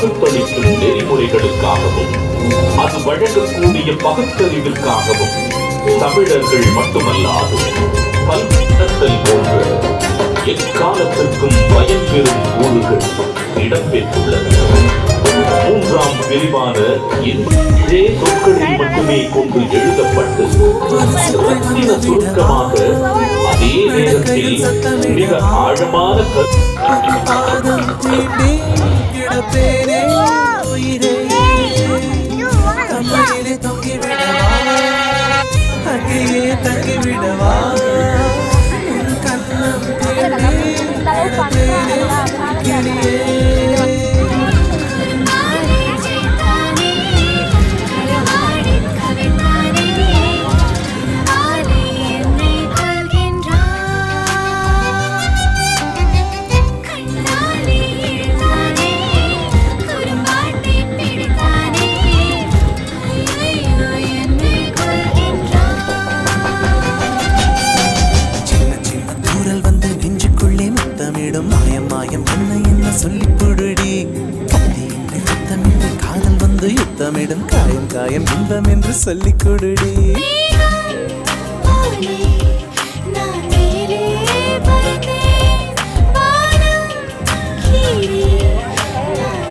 பகுத்தளிக்கும் நெறிமுறைகளுக்காகவும் அது வழங்கக்கூடிய பகுத்தறிவிற்காகவும் தமிழர்கள் மட்டுமல்லாது பல்கத்தல் போன்ற எக்காலத்திற்கும் பயன் பெறும் கூறுகள் இடம்பெற்றுள்ளன. மூன்றாம் விரிவான இதே சொற்களில் மட்டுமே கொண்டு எழுதப்பட்டு ரத்தின சுருக்கமாக அதே நேரத்தில் மிக ஆழமான மாயம் மாயம் என்ன என்ன சொல்லி புடுடி காதல் வந்து யுத்தமிடும் காயம் காயம் இன்பம் என்று சொல்லிக் கொடுடி.